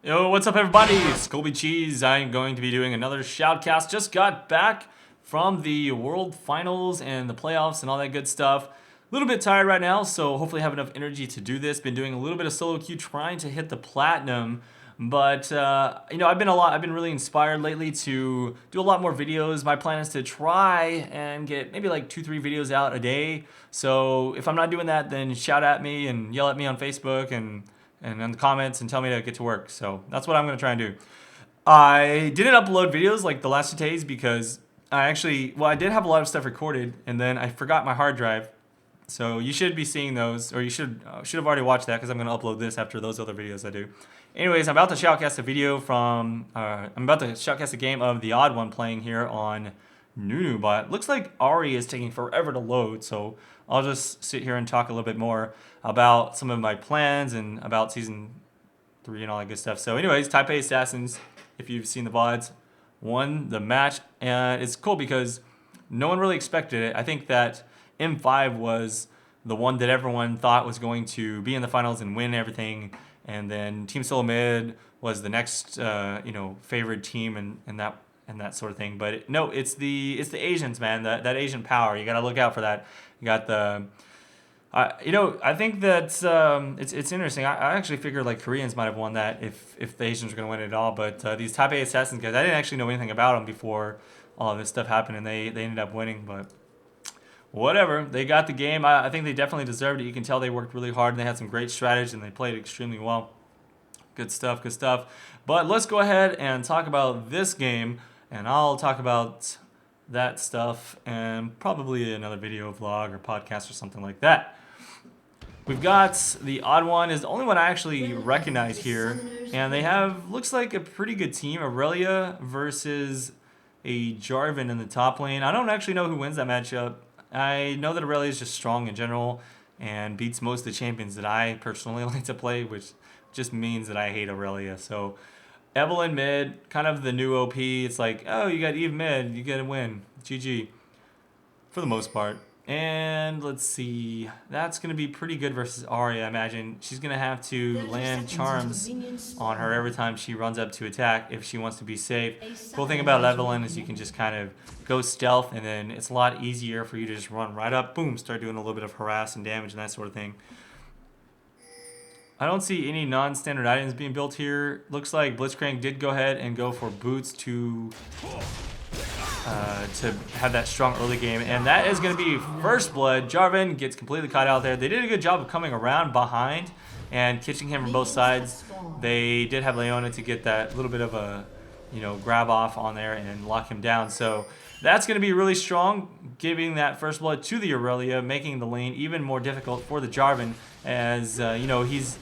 Yo, what's up everybody? It's Colby Cheese. I'm going to be doing another shoutcast. Just got back from the World Finals and the playoffs and all that good stuff. A little bit tired right now, so hopefully I have enough energy to do this. Been doing a little bit of solo queue trying to hit the platinum. But you know, I've been really inspired lately to do a lot more videos. My plan is to try and get maybe like 2-3 videos out a day. So if I'm not doing that, then shout at me and yell at me on Facebook and in the comments and tell me to get to work. So that's what I'm gonna try and do. I didn't upload videos like the last 2 days because I did have a lot of stuff recorded and then I forgot my hard drive. So you should be seeing those, or you should have already watched that because I'm gonna upload this after those other videos I do. Anyways, I'm about to shoutcast a video from, I'm about to shoutcast a game of TheOddOne playing here on Nunu, but looks like Ahri is taking forever to load, so I'll just sit here and talk a little bit more about some of my plans and about Season 3 and all that good stuff. So anyways, Taipei Assassins, if you've seen the VODs, won the match, and it's cool because no one really expected it. I think that M5 was the one that everyone thought was going to be in the finals and win everything, and then Team Solo Mid was the next favored team and that sort of thing. But no, it's the Asians, man. That Asian power. You got to look out for that. You got the I think that it's interesting. I actually figured like Koreans might have won that if the Asians were going to win it all. But these Taipei Assassins guys, I didn't actually know anything about them before all of this stuff happened, and they ended up winning. But whatever, they got the game. I think they definitely deserved it. You can tell they worked really hard and they had some great strategy and they played extremely well. Good stuff, good stuff. But let's go ahead and talk about this game, and I'll talk about that stuff and probably another video vlog or podcast or something like that. We've got TheOddOne is the only one I actually recognize here, and they have, looks like a pretty good team. Irelia versus a Jarvan in the top lane. I don't actually know who wins that matchup. I know that Irelia is just strong in general and beats most of the champions that I personally like to play, which just means that I hate Irelia. So Evelyn mid, kind of the new OP. It's like, oh, you got Eve mid, you get a win. GG. For the most part. And let's see, that's going to be pretty good versus Ahri, I imagine. She's going to have to land charms on her every time she runs up to attack if she wants to be safe. Cool thing about Evelyn is you can just kind of go stealth, and then it's a lot easier for you to just run right up, boom, start doing a little bit of harass and damage and that sort of thing. I don't see any non-standard items being built here. Looks like Blitzcrank did go ahead and go for boots to have that strong early game, and that is going to be first blood. Jarvan gets completely caught out there. They did a good job of coming around behind and catching him from both sides. They did have Leona to get that little bit of a grab off on there and lock him down. So that's going to be really strong, giving that first blood to the Irelia, making the lane even more difficult for the Jarvan, as he's,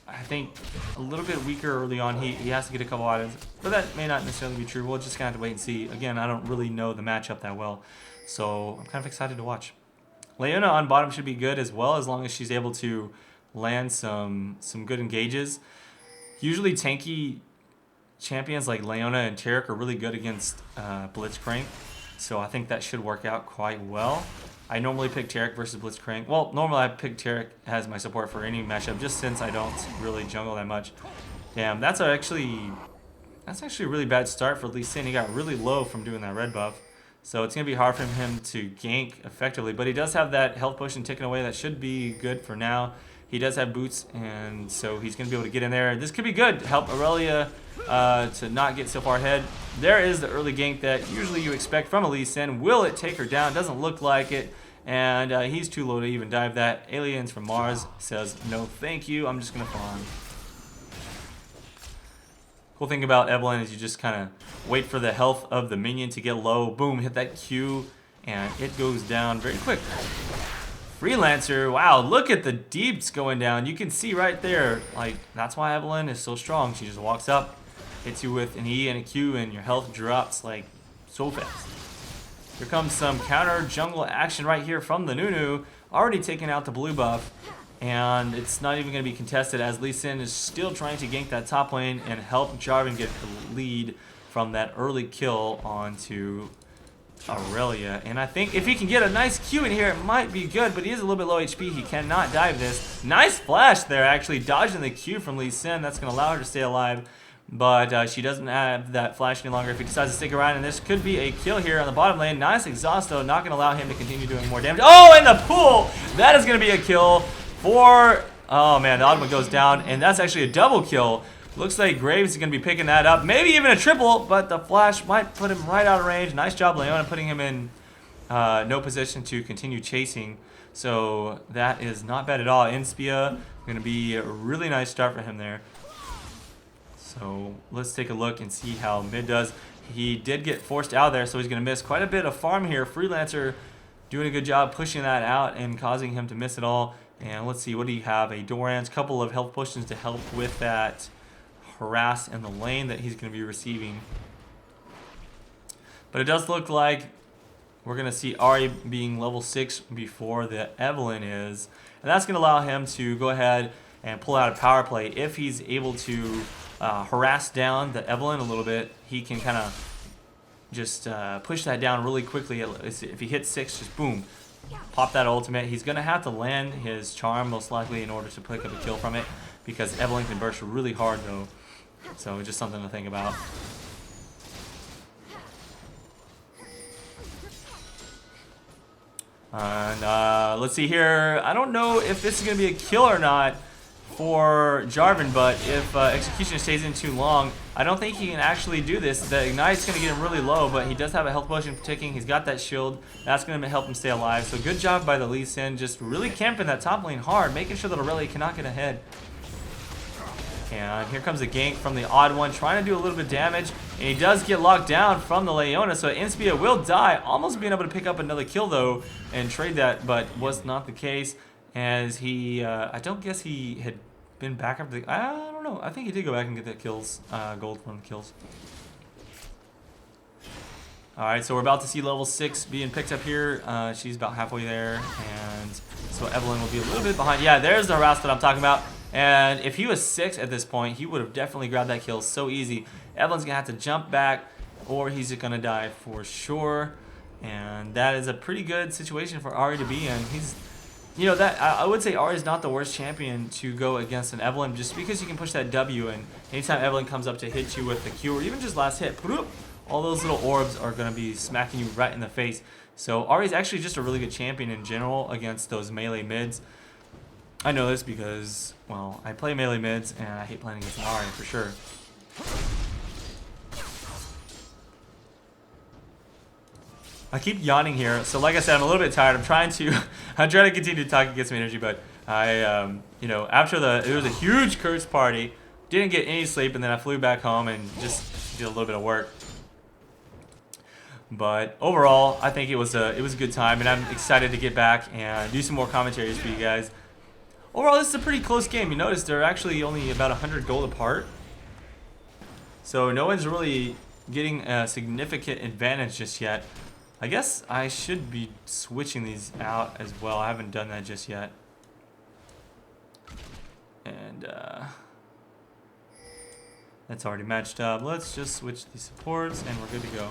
I think, a little bit weaker early on. He has to get a couple items, but that may not necessarily be true. We'll just kind of have to wait and see. Again, I don't really know the matchup that well, so I'm kind of excited to watch. Leona on bottom should be good as well, as long as she's able to land some good engages. Usually tanky champions like Leona and Tarek are really good against Blitzcrank, so I think that should work out quite well. I normally pick Tarek versus Blitzcrank. Well, normally I pick Tarek as my support for any matchup, just since I don't really jungle that much. Damn, that's actually a really bad start for Lee Sin. He got really low from doing that red buff, so it's gonna be hard for him to gank effectively. But he does have that health potion taken away. That should be good for now. He does have boots, and so he's gonna be able to get in there. This could be good to help Irelia to not get so far ahead. There is the early gank that usually you expect from a Lee Sin. Will it take her down? Doesn't look like it. And he's too low to even dive that. AliensFromMars says, no thank you, I'm just going to farm. Cool thing about Evelyn is you just kind of wait for the health of the minion to get low. Boom, hit that Q, and it goes down very quick. Freelancer, wow, look at the deeps going down. You can see right there, like, that's why Evelyn is so strong. She just walks up, hits you with an E and a Q, and your health drops, like, so fast. Here comes some counter jungle action right here from the Nunu, already taking out the blue buff, and it's not even going to be contested as Lee Sin is still trying to gank that top lane and help Jarvan get the lead from that early kill onto Irelia. And I think if he can get a nice Q in here, it might be good, but he is a little bit low HP. He cannot dive this. Nice flash there, actually, dodging the Q from Lee Sin. That's going to allow her to stay alive, but she doesn't have that flash any longer if he decides to stick around, and this could be a kill here on the bottom lane. Nice exhaust, though, not going to allow him to continue doing more damage. Oh, in the pool! That is going to be a kill for... Oh, man, the TheOddOne goes down, and that's actually a double kill. Looks like Graves is going to be picking that up. Maybe even a triple, but the flash might put him right out of range. Nice job, Leona, putting him in no position to continue chasing. So that is not bad at all. Enspia, going to be a really nice start for him there. So let's take a look and see how mid does. He did get forced out there, so he's going to miss quite a bit of farm here. Freelancer doing a good job pushing that out and causing him to miss it all. And let's see, what do you have? A Doran's, couple of health potions to help with that harass in the lane that he's going to be receiving. But it does look like we're going to see Ahri being level 6 before the Evelyn is. And that's going to allow him to go ahead and pull out a power play. If he's able to harass down the Evelyn a little bit, he can kind of just push that down really quickly. If he hits 6, just boom, pop that ultimate. He's going to have to land his charm most likely in order to pick up a kill from it, because Evelyn can burst really hard though. So just something to think about. And let's see here. I don't know if this is going to be a kill or not for Jarvan, but if execution stays in too long, I don't think he can actually do this. The ignite's going to get him really low, but he does have a health potion ticking. He's got that shield. That's going to help him stay alive. So good job by the Lee Sin, just really camping that top lane hard, making sure that Irelia cannot get ahead. And here comes a gank from the TheOddOne, trying to do a little bit of damage. And he does get locked down from the Leona, so enspia will die. Almost being able to pick up another kill, though, and trade that, but was not the case. As he, I don't guess he had been back after the... I don't know. I think he did go back and get that kills, gold from the kills. Alright, so we're about to see level 6 being picked up here. She's about halfway there. And so Evelyn will be a little bit behind. Yeah, there's the harass that I'm talking about. And if he was 6 at this point, he would have definitely grabbed that kill so easy. Evelyn's going to have to jump back, or he's going to die for sure. And that is a pretty good situation for Ahri to be in. He's, you know, that I would say Ahri is not the worst champion to go against an Evelyn, just because you can push that W, and anytime Evelyn comes up to hit you with the Q, or even just last hit, all those little orbs are going to be smacking you right in the face. So Ahri is actually just a really good champion in general against those melee mids. I know this because, well, I play melee mids, and I hate playing against an Ahri for sure. I keep yawning here, so like I said, I'm a little bit tired. I'm trying to continue to talk and get some energy, but I, you know, after it was a huge curse party, didn't get any sleep, and then I flew back home and just did a little bit of work. But overall, I think it was a good time, and I'm excited to get back and do some more commentaries for you guys. Overall, this is a pretty close game. You notice they're actually only about 100 gold apart. So no one's really getting a significant advantage just yet. I guess I should be switching these out as well. I haven't done that just yet. And that's already matched up. Let's just switch these supports and we're good to go.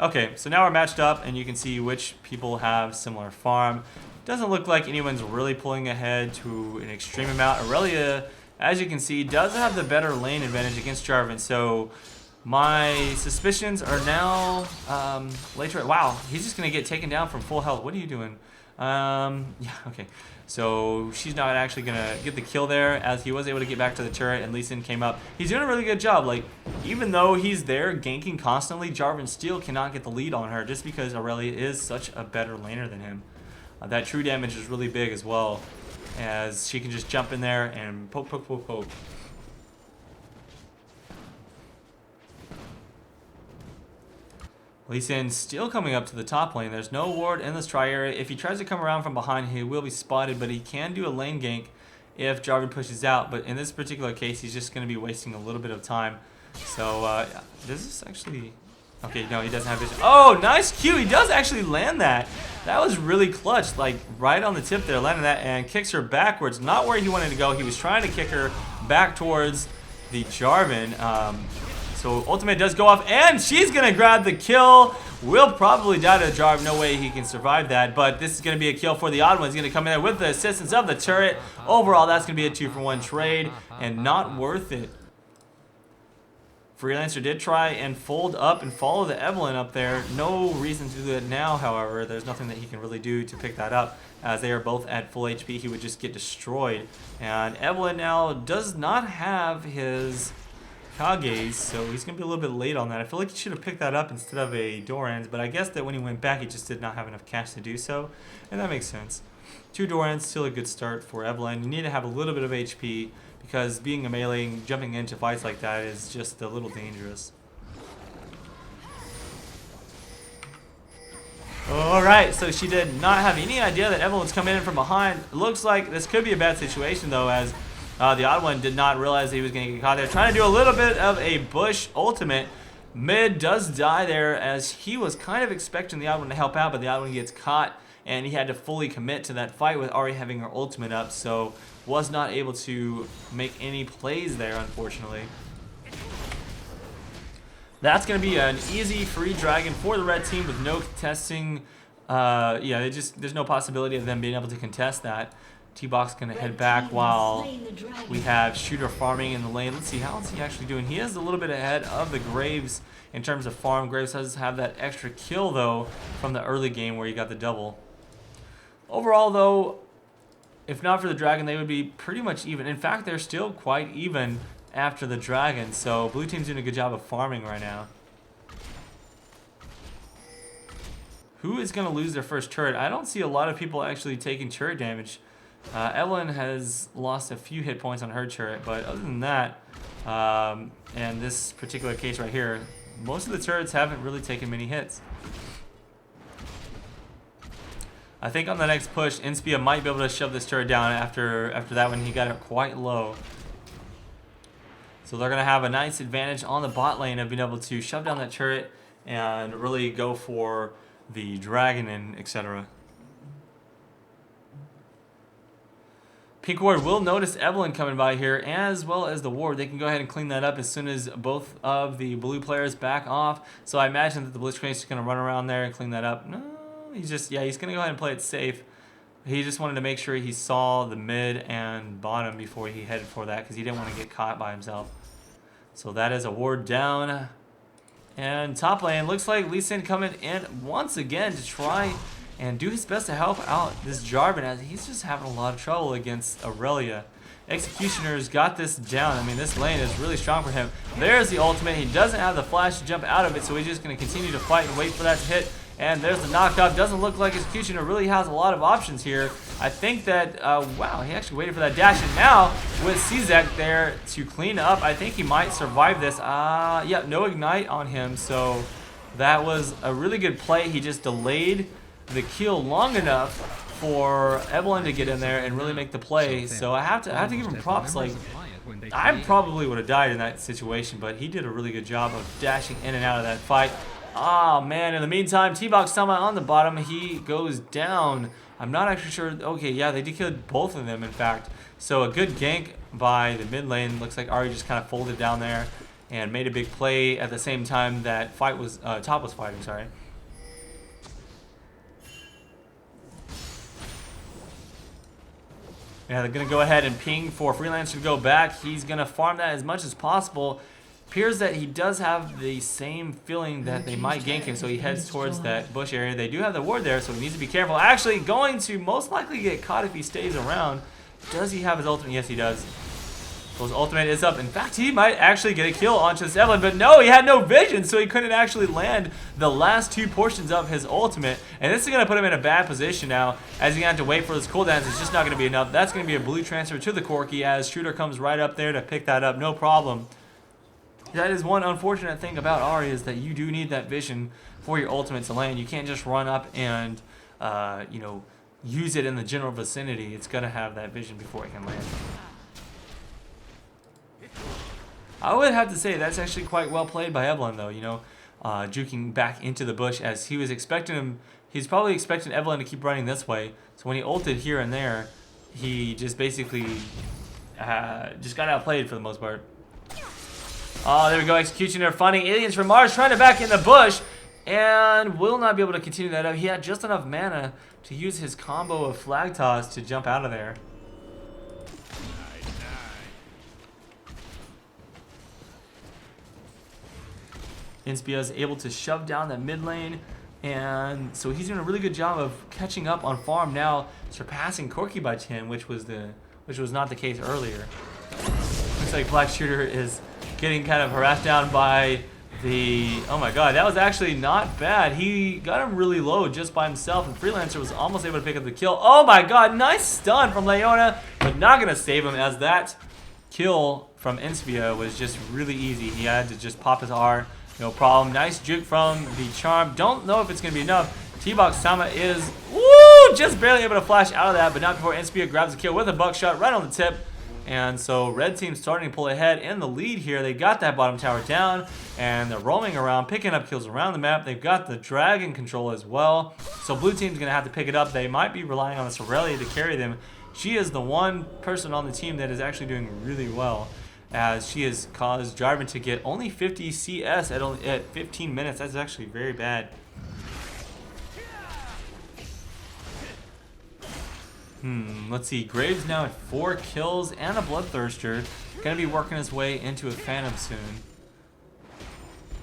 Okay, so now we're matched up and you can see which people have similar farm. Doesn't look like anyone's really pulling ahead to an extreme amount. Irelia, as you can see, does have the better lane advantage against Jarvan. So my suspicions are now later. Wow, he's just gonna get taken down from full health. What are you doing? Yeah, okay. So she's not actually gonna get the kill there, as he was able to get back to the turret and Lee Sin came up. He's doing a really good job. Like, even though he's there ganking constantly, Jarvan still cannot get the lead on her just because Irelia is such a better laner than him. That true damage is really big as well, as she can just jump in there and poke, poke, poke, poke. Lee Sin still coming up to the top lane. There's no ward in this try area. If he tries to come around from behind, he will be spotted, but he can do a lane gank if Jarvan pushes out. But in this particular case, he's just going to be wasting a little bit of time. So, this is actually... Okay, no, he doesn't have vision. Oh, nice Q. He does actually land that. That was really clutch, like right on the tip there, landing that, and kicks her backwards. Not where he wanted to go. He was trying to kick her back towards the Jarvan. So ultimate does go off, and she's going to grab the kill will probably die to the Jarvan. No way he can survive that, but this is going to be a kill for the odd one. He's going to come in there with the assistance of the turret. Overall, that's going to be a 2-for-1 trade, and not worth it. Freelancer did try and fold up and follow the Evelyn up there. No reason to do it now, however. There's nothing that he can really do to pick that up. As they are both at full HP, he would just get destroyed. And Evelyn now does not have his Kages, so he's going to be a little bit late on that. I feel like he should have picked that up instead of a Dorans, but I guess that when he went back, he just did not have enough cash to do so. And that makes sense. 2 Dorans, still a good start for Evelyn. You need to have a little bit of HP, because being a melee, jumping into fights like that is just a little dangerous. Alright, so she did not have any idea that Evelyn was coming in from behind. Looks like this could be a bad situation though, as the odd one did not realize he was going to get caught there. Trying to do a little bit of a bush ultimate. Mid does die there, as he was kind of expecting the odd one to help out, but the odd one gets caught. And he had to fully commit to that fight with Ahri having her ultimate up, so was not able to make any plays there, unfortunately. That's going to be an easy free dragon for the red team with no contesting. Yeah, there's no possibility of them being able to contest that. Tbox going to head back while we have Shooter farming in the lane. Let's see, how is he actually doing? He is a little bit ahead of the Graves in terms of farm. Graves does have that extra kill, though, from the early game where he got the double. Overall, though, if not for the dragon, they would be pretty much even. In fact, they're still quite even after the dragon. So blue team's doing a good job of farming right now. Who is going to lose their first turret? I don't see a lot of people actually taking turret damage. Evelyn has lost a few hit points on her turret, but other than that, and this particular case right here, most of the turrets haven't really taken many hits. I think on the next push, enspia might be able to shove this turret down after that one. He got it quite low. So they're going to have a nice advantage on the bot lane of being able to shove down that turret and really go for the dragon and etc. Pink ward will notice Evelyn coming by here, as well as the ward. They can go ahead and clean that up as soon as both of the blue players back off. So I imagine that the Blitzcrank is going to run around there and clean that up. No. He's going to go ahead and play it safe. He just wanted to make sure he saw the mid and bottom before he headed for that, because he didn't want to get caught by himself. So that is a ward down. And top lane, looks like Lee Sin coming in once again to try and do his best to help out this Jarvan, as he's just having a lot of trouble against Irelia. Executioner's got this down. I mean, this lane is really strong for him. There's the ultimate. He doesn't have the flash to jump out of it, so he's just going to continue to fight and wait for that to hit. And there's the knockoff. Doesn't look like Executioner really has a lot of options here. I think that, wow, he actually waited for that dash. And now, with Czek there to clean up, I think he might survive this. Yeah, no ignite on him. So that was a really good play. He just delayed the kill long enough for Evelyn to get in there and really make the play. So I have to give him props. Like, I probably would have died in that situation, but he did a really good job of dashing in and out of that fight. Oh man, in the meantime, Tbox Sima on the bottom, he goes down. I'm not actually sure. Okay, yeah, they did kill both of them, in fact. So a good gank by the mid lane. Looks like Ahri just kind of folded down there and made a big play at the same time that top was fighting, sorry. Yeah, they're going to go ahead and ping for Freelancer to go back. He's going to farm that as much as possible. Appears that he does have the same feeling that they might gank him, so he heads towards that bush area. They do have the ward there, so he needs to be careful. Actually, going to most likely get caught if he stays around. Does he have his ultimate? Yes, he does. So his ultimate is up. In fact, he might actually get a kill onto this Evelyn, but no, he had no vision, so he couldn't actually land the last two portions of his ultimate. And this is going to put him in a bad position now, as he's going to have to wait for his cooldowns. It's just not going to be enough. That's going to be a blue transfer to the Corki, as Shooter comes right up there to pick that up. No problem. That is one unfortunate thing about Ahri, is that you do need that vision for your ultimate to land. You can't just run up and, you know, use it in the general vicinity. It's going to have that vision before it can land. I would have to say that's actually quite well played by Evelyn, though, you know, juking back into the bush, as he was expecting him. He's probably expecting Evelyn to keep running this way. So when he ulted here and there, he just basically just got outplayed for the most part. Oh, there we go. Executioner finding Aliens from Mars, trying to back in the bush. and will not be able to continue that up. He had just enough mana to use his combo of flag toss to jump out of there. enspia is able to shove down that mid lane, and so he's doing a really good job of catching up on farm now, surpassing Corki by 10, which was not the case earlier. Looks like BlackRockShooter is getting kind of harassed down by the... Oh my god, that was actually not bad. He got him really low just by himself, and Freelancer was almost able to pick up the kill. Oh my god, nice stun from Leona, but not going to save him, as that kill from enspia was just really easy. He had to just pop his R, no problem. Nice juke from the charm. Don't know if it's going to be enough. Tbox Sima is just barely able to flash out of that, but not before enspia grabs the kill with a buckshot right on the tip. And so red team's starting to pull ahead in the lead here. They got that bottom tower down, and they're roaming around, picking up kills around the map. They've got the dragon control as well. So blue team's going to have to pick it up. They might be relying on this Irelia to carry them. She is the one person on the team that is actually doing really well, as she has caused Jarvan to get only 50 CS at 15 minutes. That's actually very bad. Let's see. Graves now at 4 kills and a Bloodthirster. Gonna be working his way into a Phantom soon.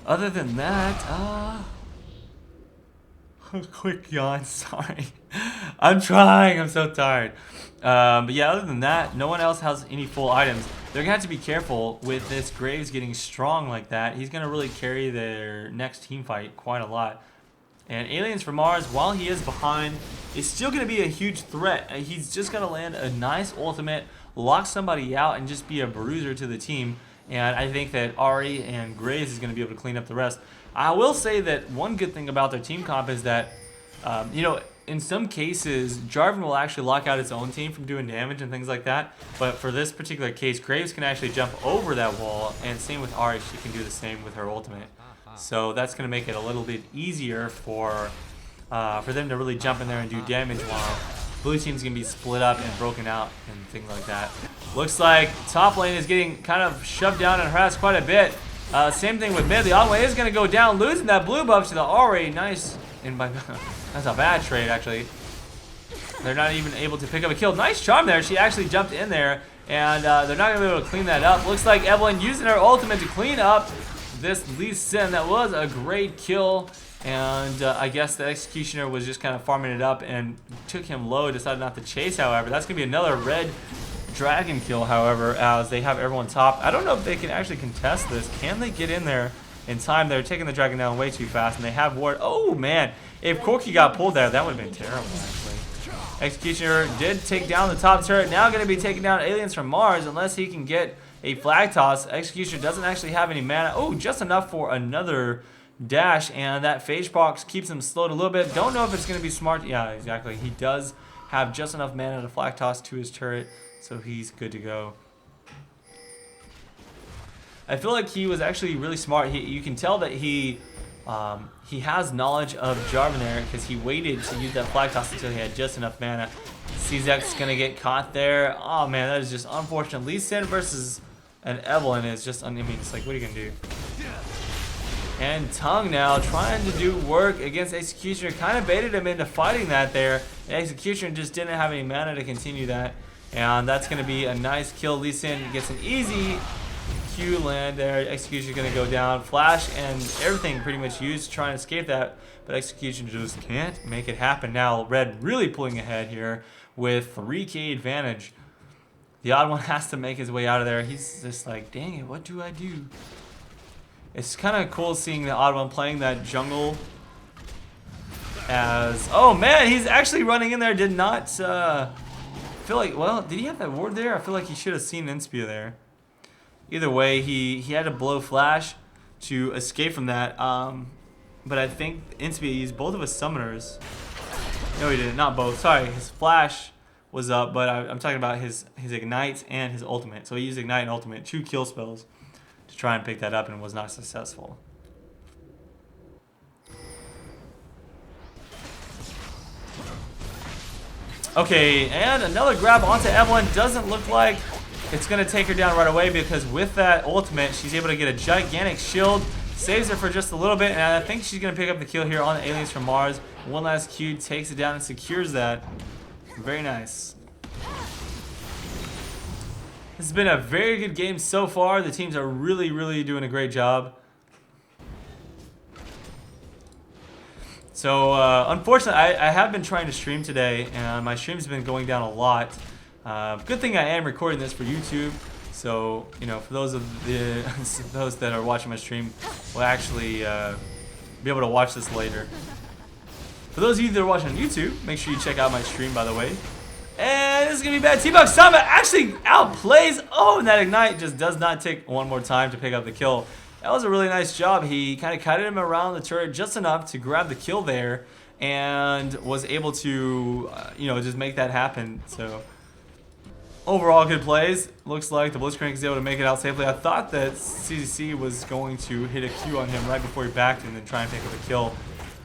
Other than that, quick yawn, sorry. I'm trying, I'm so tired. But yeah, other than that, no one else has any full items. They're gonna have to be careful with this Graves getting strong like that. He's gonna really carry their next team fight quite a lot. And AliensFromMars, while he is behind, is still going to be a huge threat. He's just going to land a nice ultimate, lock somebody out, and just be a bruiser to the team. And I think that Ahri and Graves is going to be able to clean up the rest. I will say that one good thing about their team comp is that, you know, in some cases, Jarvan will actually lock out its own team from doing damage and things like that. But for this particular case, Graves can actually jump over that wall, and same with Ahri, she can do the same with her ultimate. So that's going to make it a little bit easier for them to really jump in there and do damage, while blue team's going to be split up and broken out and things like that. Looks like top lane is getting kind of shoved down and harassed quite a bit. Same thing with mid. The TheOddOne is going to go down, losing that blue buff to the Ahri. Nice. And by that's a bad trade, actually. They're not even able to pick up a kill. Nice charm there. She actually jumped in there, and they're not going to be able to clean that up. Looks like Evelyn using her ultimate to clean up this Lee Sin. That was a great kill, and I guess the Executioner was just kind of farming it up and took him low, decided not to chase. However, that's going to be another red dragon kill, however, as they have everyone top. I don't know if they can actually contest this. Can they get in there in time? They're taking the dragon down way too fast, and they have ward. Oh man, if Corki got pulled there, that would have been terrible, actually. Executioner did take down the top turret. Now going to be taking down AliensFromMars unless he can get a flag toss. Executioner doesn't actually have any mana. Oh, just enough for another dash, and that phase box keeps him slowed a little bit. Don't know if it's going to be smart. Yeah, exactly. He does have just enough mana to flag toss to his turret, so he's good to go. I feel like he was actually really smart. You can tell that he has knowledge of Jarvan there, because he waited to use that flag toss until he had just enough mana. CZ's going to get caught there. Oh man, that is just unfortunate. Lee Sin versus an Evelyn is just, I mean, it's like, what are you going to do? And Tongue now trying to do work against Executioner. Kind of baited him into fighting that there. The Executioner just didn't have any mana to continue that. And that's going to be a nice kill. Lee Sin gets an easy Q land there. Executioner's going to go down. Flash and everything pretty much used to try and escape that. But Executioner just can't make it happen. Now Red really pulling ahead here with 3k advantage. The TheOddOne has to make his way out of there. He's just like, dang it, what do I do? It's kind of cool seeing the TheOddOne playing that jungle as... Oh man, he's actually running in there. Did not feel like... Well, did he have that ward there? I feel like he should have seen enspia there. Either way, he had to blow flash to escape from that. But I think enspia used both of his summoners. No, he didn't. Not both. Sorry, his flash was up, but I'm talking about his ignite and his ultimate. So he used ignite and ultimate, 2 kill spells, to try and pick that up, and was not successful. Okay, and another grab onto Evelyn. Doesn't look like it's going to take her down right away, because with that ultimate, she's able to get a gigantic shield Saves her for just a little bit, and I think she's going to pick up the kill here on the Aliens from Mars. One last Q, takes it down and secures that. Very nice. This has been a very good game so far. The teams are really, really doing a great job. So, unfortunately, I have been trying to stream today, and my stream's been going down a lot. Good thing I am recording this for YouTube. So, you know, for those of those that are watching my stream, will actually be able to watch this later. For those of you that are watching on YouTube, make sure you check out my stream, by the way. And this is gonna be bad. Tbox Sima actually outplays. Oh, and that ignite just does not take one more time to pick up the kill. That was a really nice job. He kind of kited him around the turret just enough to grab the kill there, and was able to, you know, just make that happen. So. Overall, good plays. Looks like the Blitzcrank is able to make it out safely. I thought that CCC was going to hit a Q on him right before he backed and then try and pick up a kill.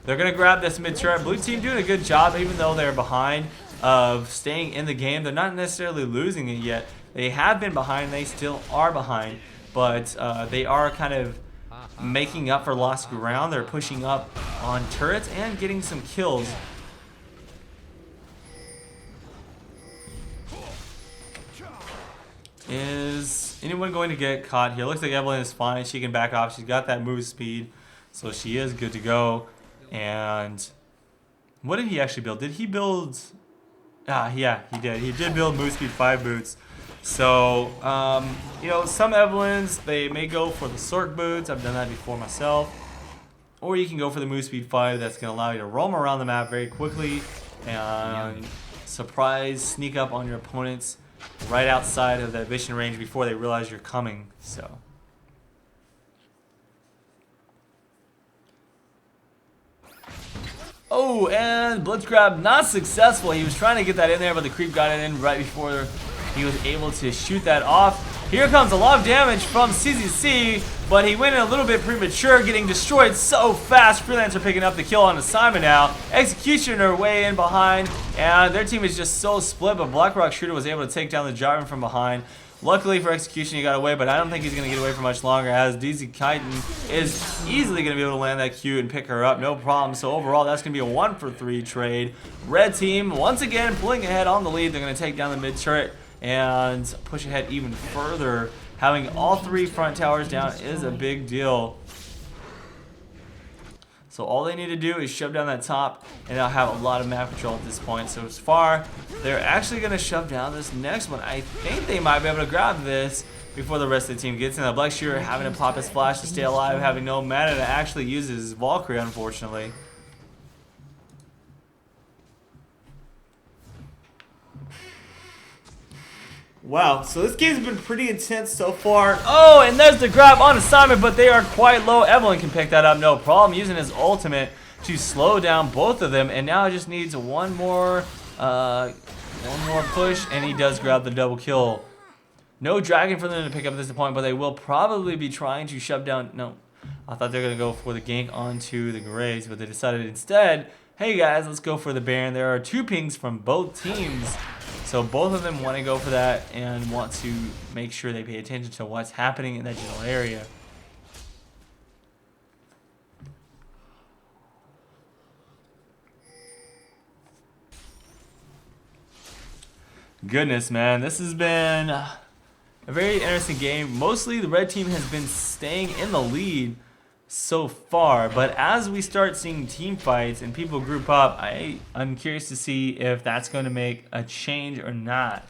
They're going to grab this mid turret. Blue team doing a good job, even though they're behind, of staying in the game. They're not necessarily losing it yet. They have been behind. They still are behind. But they are kind of making up for lost ground. They're pushing up on turrets and getting some kills. Is anyone going to get caught here? Looks like Evelyn is fine. She can back off. She's got that move speed, so she is good to go. And what did he actually build? Did he build? Yeah, he did. He did build move speed 5 boots. So, you know, some Evelyns, they may go for the Sork boots. I've done that before myself. Or you can go for the move speed 5. That's going to allow you to roam around the map very quickly and surprise, sneak up on your opponents right outside of that vision range before they realize you're coming. So oh, and blitz grab not successful. He was trying to get that in there, but the creep got it in right before he was able to shoot that off. Here comes a lot of damage from CCC, but he went in a little bit premature, getting destroyed so fast. Freelancer picking up the kill on Sima now. Executioner way in behind, and their team is just so split, but BlackRockShooter was able to take down the Jarvan from behind. Luckily for Execution, he got away, but I don't think he's going to get away for much longer, as dzkaiten is easily going to be able to land that Q and pick her up, no problem. So overall, that's going to be a 1-for-3 trade. Red team, once again, pulling ahead on the lead. They're going to take down the mid turret and push ahead even further. Having all 3 front towers down is a big deal. So all they need to do is shove down that top, and they'll have a lot of map control at this point. So as far, they're actually going to shove down this next one. I think they might be able to grab this before the rest of the team gets in. The BlackShooter having to pop his flash to stay alive, having no mana to actually use his Valkyrie, unfortunately. Wow, so this game's been pretty intense so far. Oh, and there's the grab on assignment, but they are quite low. Evelyn can pick that up, no problem, using his ultimate to slow down both of them. And now it just needs one more push, and he does grab the double kill. No dragon for them to pick up at this point, but they will probably be trying to shove down. No, I thought they were going to go for the gank onto the Graves, but they decided instead, hey guys, let's go for the Baron. There are 2 pings from both teams. So both of them want to go for that and want to make sure they pay attention to what's happening in that general area. Goodness, man, this has been a very interesting game. Mostly the red team has been staying in the lead so far, but as we start seeing team fights and people group up, I'm curious to see if that's going to make a change or not.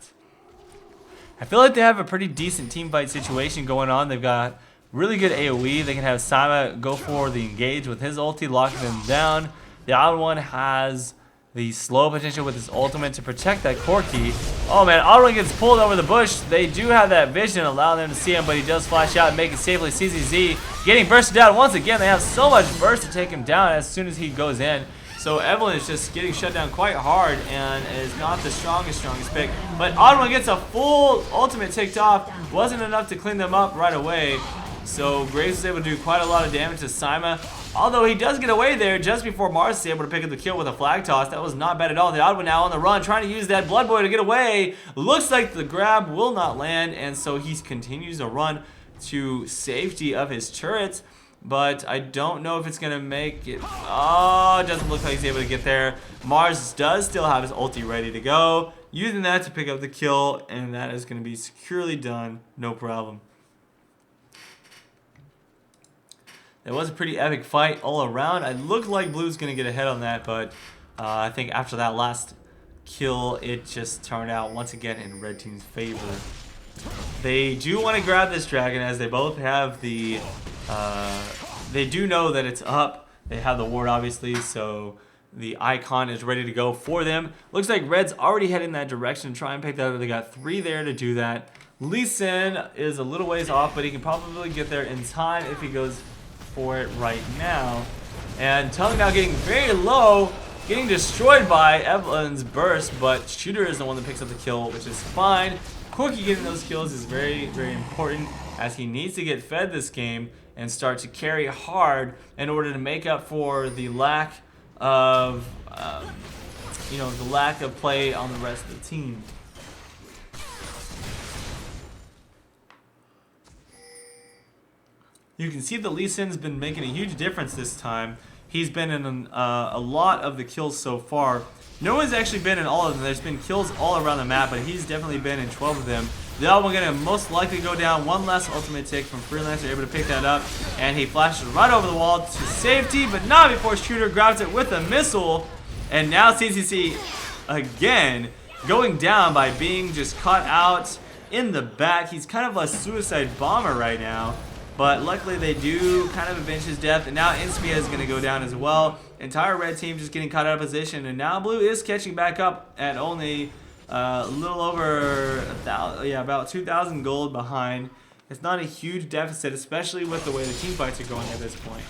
I feel like they have a pretty decent team fight situation going on. They've got really good AoE. They can have Sima go for the engage with his ulti, locking them down. The TheOddOne has the slow potential with his ultimate to protect that Corki. Oh man, TheOddOne gets pulled over the bush. They do have that vision, allowing them to see him, but he does flash out and make it safely. CCZ getting bursted out once again. They have so much burst to take him down as soon as he goes in. So Evelyn is just getting shut down quite hard and is not the strongest pick. But TheOddOne gets a full ultimate ticked off. Wasn't enough to clean them up right away. So Graves was able to do quite a lot of damage to Sima. Although he does get away there just before Mars is able to pick up the kill with a flag toss. That was not bad at all. The TheOddOne now on the run, trying to use that Blood Boy to get away. Looks like the grab will not land, and so he continues to run to safety of his turrets. but I don't know if it's going to make it. Oh, it doesn't look like he's able to get there. Mars does still have his ulti ready to go, using that to pick up the kill, and that is going to be securely done, no problem. It was a pretty epic fight all around. It looked like Blue's going to get ahead on that, but I think after that last kill, it just turned out once again in Red Team's favor. They do want to grab this dragon as they both have the... they do know that it's up. They have the ward obviously, so the icon is ready to go for them. Looks like Red's already heading in that direction to try and pick that up. They got 3 there to do that. Lee Sin is a little ways off, but he can probably get there in time if he goes for it right now. And Tung now getting very low, getting destroyed by Evelyn's burst, but Shooter is the one that picks up the kill, which is fine. Corki getting those kills is very, very important as he needs to get fed this game and start to carry hard in order to make up for the lack of, the lack of play on the rest of the team. You can see that Lee Sin's been making a huge difference this time. He's been in a lot of the kills so far. No one's actually been in all of them. There's been kills all around the map, but he's definitely been in 12 of them. The other one gonna most likely go down. One last ultimate tick from Freelancer, able to pick that up, and he flashes right over the wall to safety, but not before Shooter grabs it with a missile. And now CCC again going down by being just caught out in the back. He's kind of a suicide bomber right now. But luckily they do kind of avenge his death, and now enspia is going to go down as well. Entire red team just getting caught out of position, and now blue is catching back up at only a little over 1,000, yeah, about 2,000 gold behind. It's not a huge deficit, especially with the way the team fights are going at this point.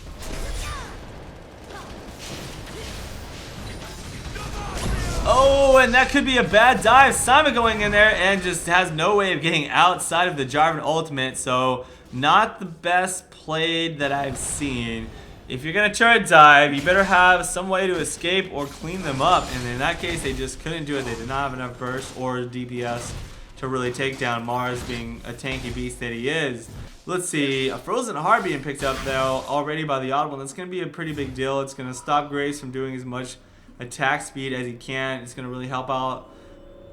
Oh, and that could be a bad dive. Sima going in there and just has no way of getting outside of the Jarvan ultimate, so not the best played that I've seen. If you're gonna try to dive, you better have some way to escape or clean them up. And in that case, they just couldn't do it. They did not have enough burst or DPS to really take down Mars, being a tanky beast that he is. Let's see, a frozen heart being picked up though already by TheOddOne. That's gonna be a pretty big deal. It's gonna stop Graves from doing as much attack speed as he can. It's gonna really help out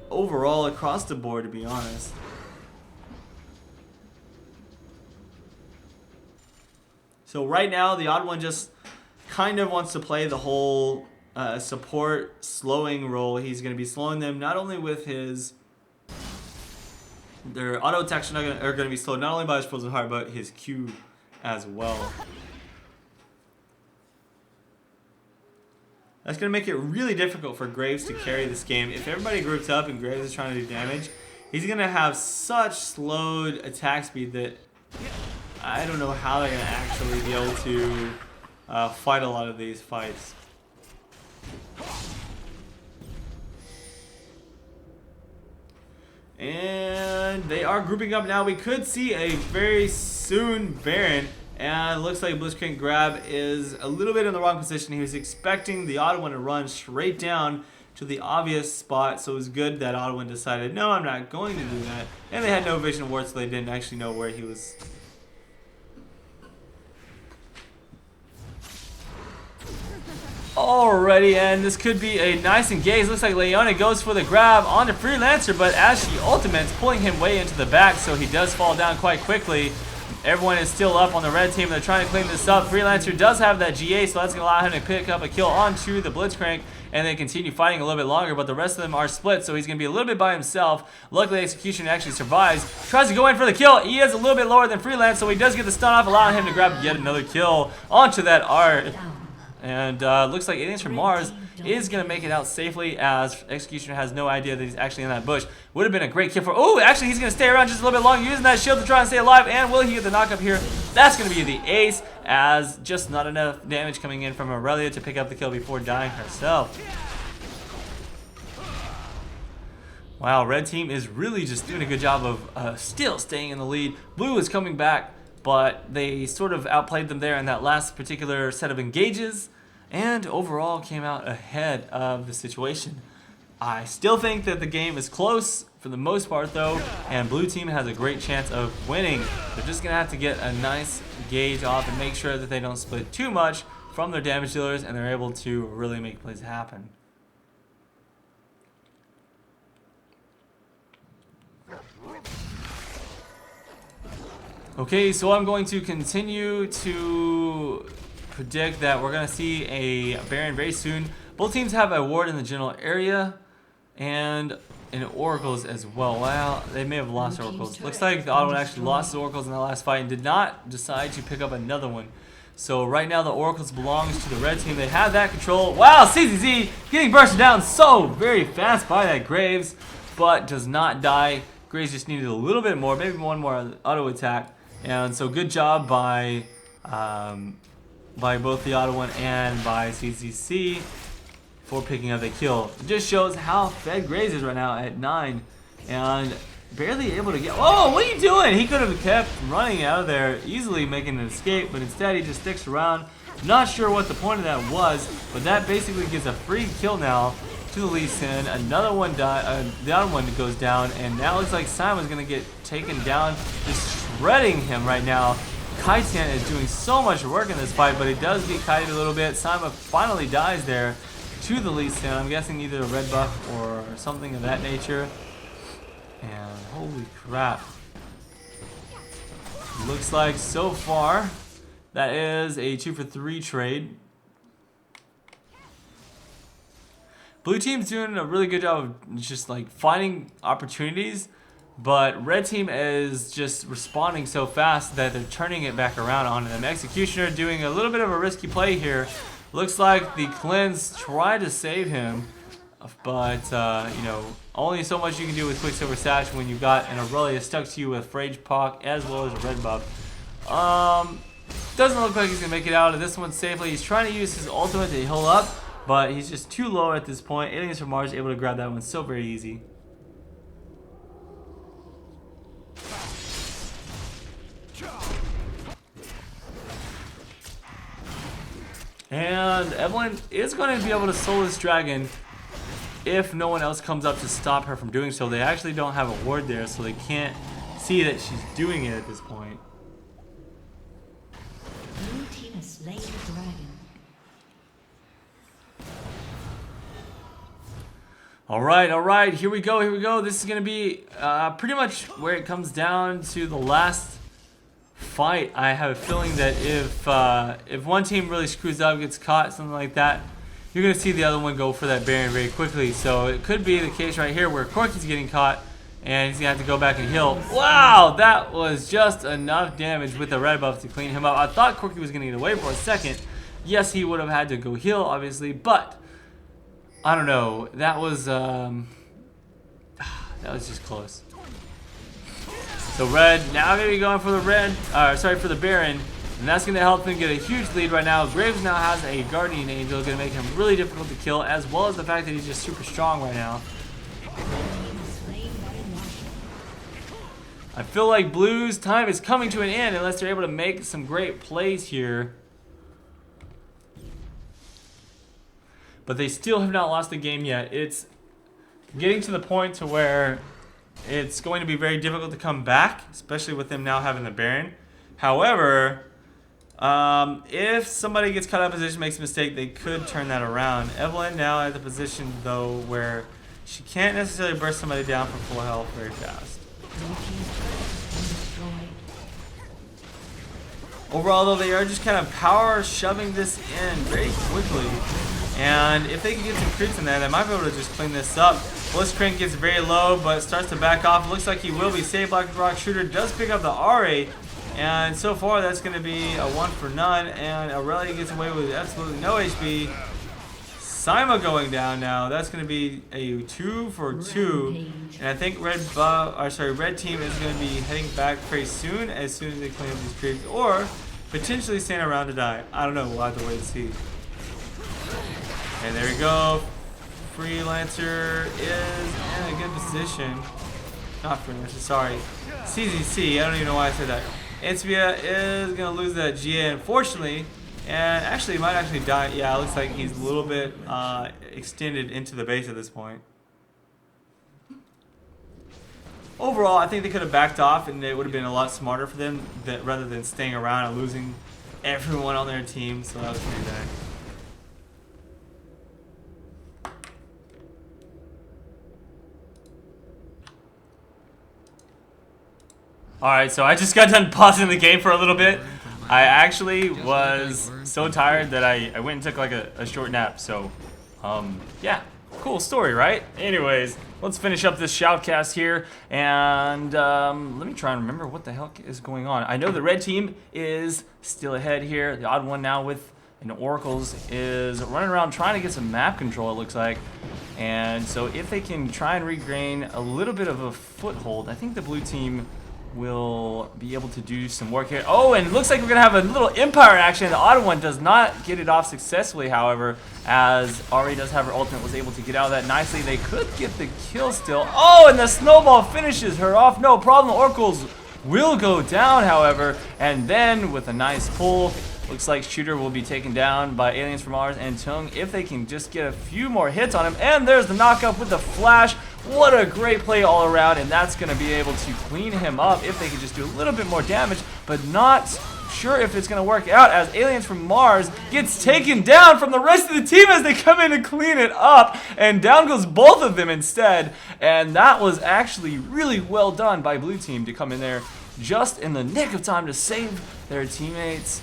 overall across the board, to be honest. So right now, TheOddOne just kind of wants to play the whole support slowing role. He's going to be slowing them not only with their auto attacks are going to be slowed not only by his frozen heart, but his Q as well. That's going to make it really difficult for Graves to carry this game. If everybody groups up and Graves is trying to do damage, he's going to have such slowed attack speed that I don't know how they're going to actually be able to fight a lot of these fights. And they are grouping up now. We could see a very soon Baron. And it looks like Blitzcrank grab is a little bit in the wrong position. He was expecting TheOddOne to run straight down to the obvious spot. So it was good that TheOddOne decided, no, I'm not going to do that. And they had no vision ward, so they didn't actually know where he was. Alrighty, and this could be a nice engage. Looks like Leona goes for the grab onto Freelancer, but as she ultimates, pulling him way into the back, so he does fall down quite quickly. Everyone is still up on the red team. They're trying to clean this up. Freelancer does have that GA, so that's going to allow him to pick up a kill onto the Blitzcrank and then continue fighting a little bit longer, but the rest of them are split, so he's going to be a little bit by himself. Luckily, Execution actually survives. Tries to go in for the kill. He is a little bit lower than Freelance, so he does get the stun off, allowing him to grab yet another kill onto that art. And looks like AliensFromMars is going to make it out safely, as Executioner has no idea that he's actually in that bush. Would have been a great kill for... Oh, actually, he's going to stay around just a little bit longer, using that shield to try and stay alive. And will he get the knockup here? That's going to be the ace, as just not enough damage coming in from Irelia to pick up the kill before dying herself. Wow, red team is really just doing a good job of still staying in the lead. Blue is coming back, but they sort of outplayed them there in that last particular set of engages, and overall came out ahead of the situation. I still think that the game is close. for the most part though, and blue team has a great chance of winning. They're just gonna have to get a nice gauge off and make sure that they don't split too much from their damage dealers, and they're able to really make plays happen. Okay, so I'm going to continue to predict that we're going to see a Baron very soon. Both teams have a ward in the general area and in oracles as well. Well, they may have lost oracles. Looks like the TheOddOne actually lost the oracles in the last fight and did not decide to pick up another one. So right now the oracles belongs to the red team. They have that control. Wow, CZZ getting bursted down so very fast by that Graves, but does not die. Graves just needed a little bit more, maybe one more auto attack. And so good job by both the TheOddOne and by CCC for picking up the kill. It just shows how fed Graves is right now at 9 and barely able to get. Oh, what are you doing? He could have kept running out of there, easily making an escape, but instead he just sticks around. Not sure what the point of that was, but that basically gives a free kill now to the Lee Sin. Another one the other one goes down, and now it looks like Sima's gonna get taken down, just shredding him right now. Dzkaiten is doing so much work in this fight, but he does get kited a little bit. Sima finally dies there to the Lee Sin. I'm guessing either a red buff or something of that nature. And holy crap. Looks like so far that is a 2-for-3 trade. Blue team's doing a really good job of just like finding opportunities, but red team is just responding so fast that they're turning it back around on them. Executioner doing a little bit of a risky play here. Looks like the cleanse tried to save him, but you know, only so much you can do with Quicksilver Sash when you've got an Irelia stuck to you with Rage Pock as well as a red buff. Doesn't look like he's gonna make it out of this one safely. He's trying to use his ultimate to heal up, but he's just too low at this point. AliensFromMars able to grab that one so very easy. And Evelyn is going to be able to soul this dragon if no one else comes up to stop her from doing so. They actually don't have a ward there, so they can't see that she's doing it at this point. Blue team has slain the dragon. All right, here we go. This is going to be pretty much where it comes down to the last fight. I have a feeling that if one team really screws up, gets caught, something like that, you're going to see the other one go for that Baron very quickly. So it could be the case right here where Corki's getting caught and he's going to have to go back and heal. Wow, that was just enough damage with the red buff to clean him up. I thought Corki was going to get away for a second. Yes, he would have had to go heal, obviously, but I don't know. That was just close. So red now going to be going for the for the Baron, and that's going to help him get a huge lead right now. Graves now has a Guardian Angel, going to make him really difficult to kill, as well as the fact that he's just super strong right now. I feel like Blue's time is coming to an end unless they're able to make some great plays here. But they still have not lost the game yet. It's getting to the point to where it's going to be very difficult to come back, especially with them now having the Baron. However, if somebody gets caught out of position, makes a mistake, they could turn that around. Evelyn now at the position, though, where she can't necessarily burst somebody down for full health very fast. Overall, though, they are just kind of power shoving this in very quickly. And if they can get some creeps in there, they might be able to just clean this up. Blitzcrank gets very low, but starts to back off. Looks like he will be saved. BlackRockShooter does pick up the Ahri, and so far that's going to be a 1 for none. And Irelia gets away with absolutely no HP. Sima going down now. That's going to be a 2 for 2. And I think red team is going to be heading back very soon as they clean up these creeps, or potentially staying around to die. I don't know. We'll have to wait and see. And there we go. Freelancer is in a good position. Not Freelancer, sorry. CZC, I don't even know why I said that. Enspia is going to lose that GA, unfortunately. And actually, he might actually die. Yeah, it looks like he's a little bit extended into the base at this point. overall, I think they could have backed off, and it would have been a lot smarter for them that rather than staying around and losing everyone on their team. So that was pretty bad. Alright, so I just got done pausing the game for a little bit. I actually was so tired that I went and took like a short nap. So, yeah, cool story, right? Anyways, let's finish up this shoutcast here. And let me try and remember what the heck is going on. I know the red team is still ahead here. The odd one now with Oracles is running around trying to get some map control, it looks like. And so if they can try and regain a little bit of a foothold, I think the blue team will be able to do some work here. Oh, and it looks like we're going to have a little Empire action. The odd one does not get it off successfully, however, as Ahri does have her ultimate, was able to get out of that nicely. They could get the kill still. Oh, and the snowball finishes her off. No problem. The Oracles will go down, however, and then with a nice pull, looks like Shooter will be taken down by AliensFromMars and Tung if they can just get a few more hits on him. And there's the knockup with the flash. What a great play all around, and that's going to be able to clean him up if they can just do a little bit more damage, but not sure if it's going to work out as AliensFromMars gets taken down from the rest of the team as they come in to clean it up, and down goes both of them instead. And that was actually really well done by blue team to come in there just in the nick of time to save their teammates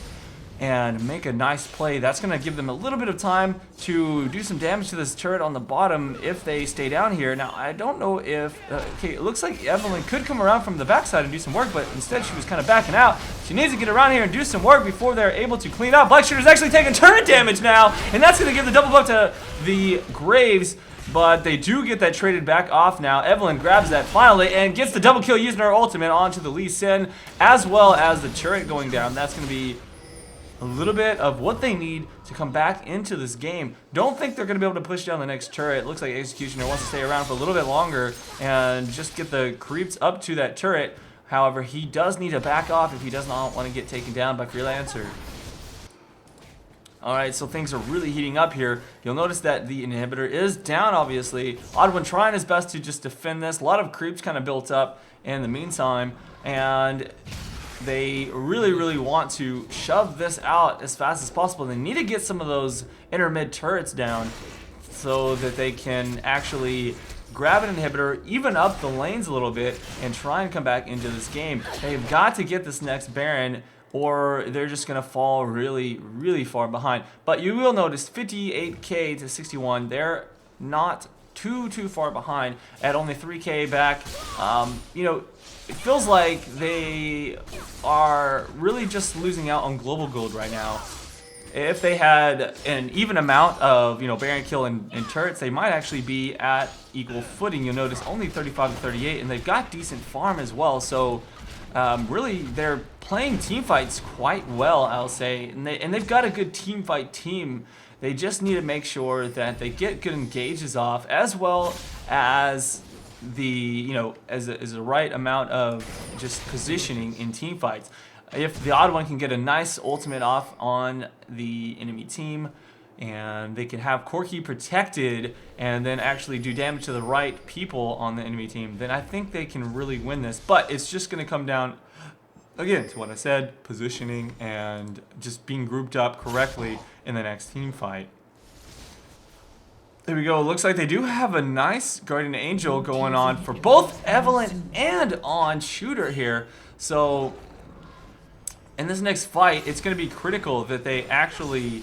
and make a nice play. That's going to give them a little bit of time to do some damage to this turret on the bottom if they stay down here. Now, I don't know if... okay, it looks like Evelyn could come around from the backside and do some work, but instead she was kind of backing out. She needs to get around here and do some work before they're able to clean up. BlackRockShooter's actually taking turret damage now, and that's going to give the double buff to the Graves, but they do get that traded back off now. Evelyn grabs that finally and gets the double kill using her ultimate onto the Lee Sin, as well as the turret going down. That's going to be a little bit of what they need to come back into this game. Don't think they're going to be able to push down the next turret. Looks like Executioner wants to stay around for a little bit longer and just get the creeps up to that turret. However, he does need to back off if he does not want to get taken down by Freelancer. Alright, so things are really heating up here. You'll notice that the inhibitor is down, obviously. OddOne trying his best to just defend this. A lot of creeps kind of built up in the meantime, and they really want to shove this out as fast as possible. They need to get some of those inter-mid turrets down so that they can actually grab an inhibitor, even up the lanes a little bit, and try and come back into this game. They've got to get this next Baron, or they're just going to fall really far behind. But you will notice 58k to 61. They're not too far behind at only 3k back. You know, it feels like they are really just losing out on global gold right now. If they had an even amount of, you know, Baron kill and turrets, they might actually be at equal footing. You'll notice only 35 to 38, and they've got decent farm as well. So really, they're playing team fights quite well, I'll say, and they've got a good team fight team. They just need to make sure that they get good engages off, as well as the, you know, as a right amount of just positioning in team fights. If the odd one can get a nice ultimate off on the enemy team, and they can have Corki protected and then actually do damage to the right people on the enemy team, then I think they can really win this. But it's just going to come down, again, to what I said, positioning and just being grouped up correctly in the next team fight. There we go. Looks like they do have a nice Guardian Angel going on for both Evelyn and on Shooter here. So in this next fight, it's going to be critical that they actually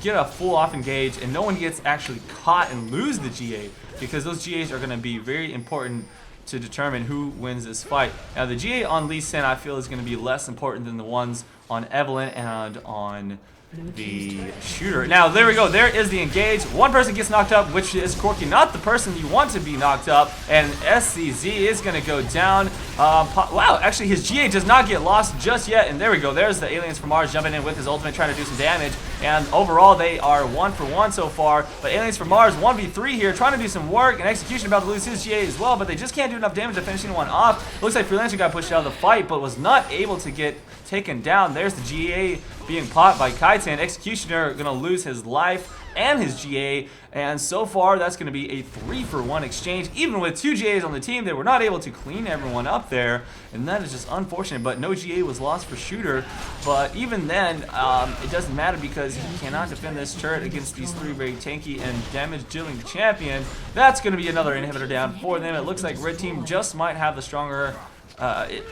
get a full off engage and no one gets actually caught and lose the GA, because those GAs are going to be very important to determine who wins this fight. Now the GA on Lee Sin I feel is going to be less important than the ones on Evelyn and on the Shooter. Now there we go, there is the engage. One person gets knocked up, which is Corki, not the person you want to be knocked up, and SCZ is going to go down. Wow, actually his GA does not get lost just yet, and there we go, there's the AliensFromMars jumping in with his ultimate, trying to do some damage, and overall they are 1 for 1 so far, but AliensFromMars 1v3 here, trying to do some work, and Execution about to lose his GA as well, but they just can't do enough damage to finish anyone off. Looks like Freelancer got pushed out of the fight, but was not able to get taken down. There's the GA being caught by Kaitan. Executioner gonna lose his life and his GA, and so far that's going to be a 3-for-1 exchange. Even with 2 GAs on the team, they were not able to clean everyone up there, and that is just unfortunate. But no GA was lost for Shooter, but even then, it doesn't matter because he cannot defend this turret against these 3 very tanky and damage-dealing champions. That's going to be another inhibitor down for them. It looks like red team just might have the stronger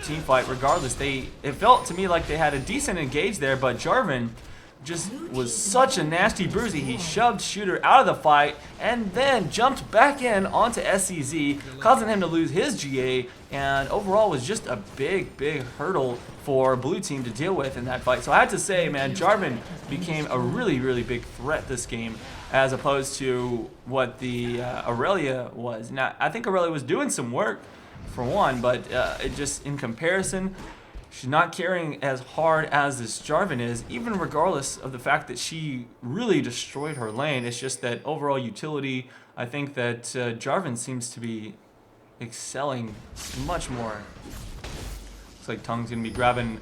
team fight regardless. It felt to me like they had a decent engage there, but Jarvan just was such a nasty bruisey. He shoved Shooter out of the fight and then jumped back in onto SCZ, causing him to lose his GA, and overall was just a big hurdle for blue team to deal with in that fight. So I had to say, man, Jarvan became a really big threat this game as opposed to what the Irelia was. Now, I think Irelia was doing some work for one, but it just, in comparison, she's not carrying as hard as this Jarvan is, even regardless of the fact that she really destroyed her lane. It's just that overall utility, I think that Jarvan seems to be excelling much more. Looks like Tung's going to be grabbing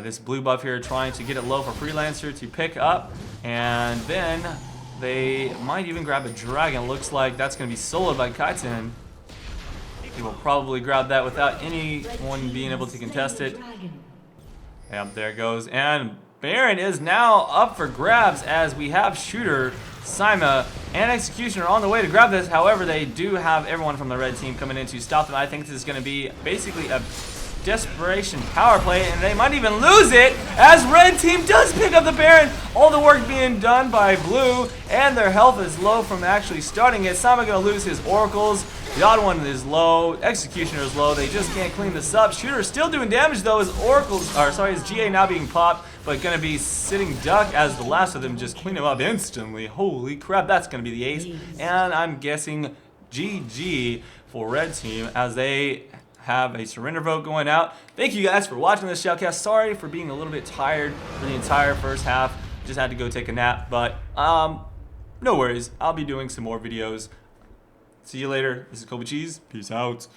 this blue buff here, trying to get it low for Freelancer to pick up, and then they might even grab a dragon. Looks like that's going to be soloed by dzkaiten. He will probably grab that without anyone being able to contest it. Yep, there it goes. And Baron is now up for grabs as we have Shooter, Sima, and Executioner on the way to grab this. However, they do have everyone from the red team coming in to stop them. I think this is going to be basically a desperation power play, and they might even lose it as red team does pick up the Baron. All the work being done by blue, and their health is low from actually starting it. Sima going to lose his oracles. TheOddOne is low, Executioner is low, they just can't clean this up. Shooter still doing damage though, his his GA now being popped, but gonna be sitting duck as the last of them just clean him up instantly. Holy crap, that's gonna be the ace. And I'm guessing GG for red team as they have a surrender vote going out. Thank you guys for watching this shoutcast. Sorry for being a little bit tired for the entire first half. Just had to go take a nap, but no worries. I'll be doing some more videos. See you later. This is Kobe Cheese. Peace out.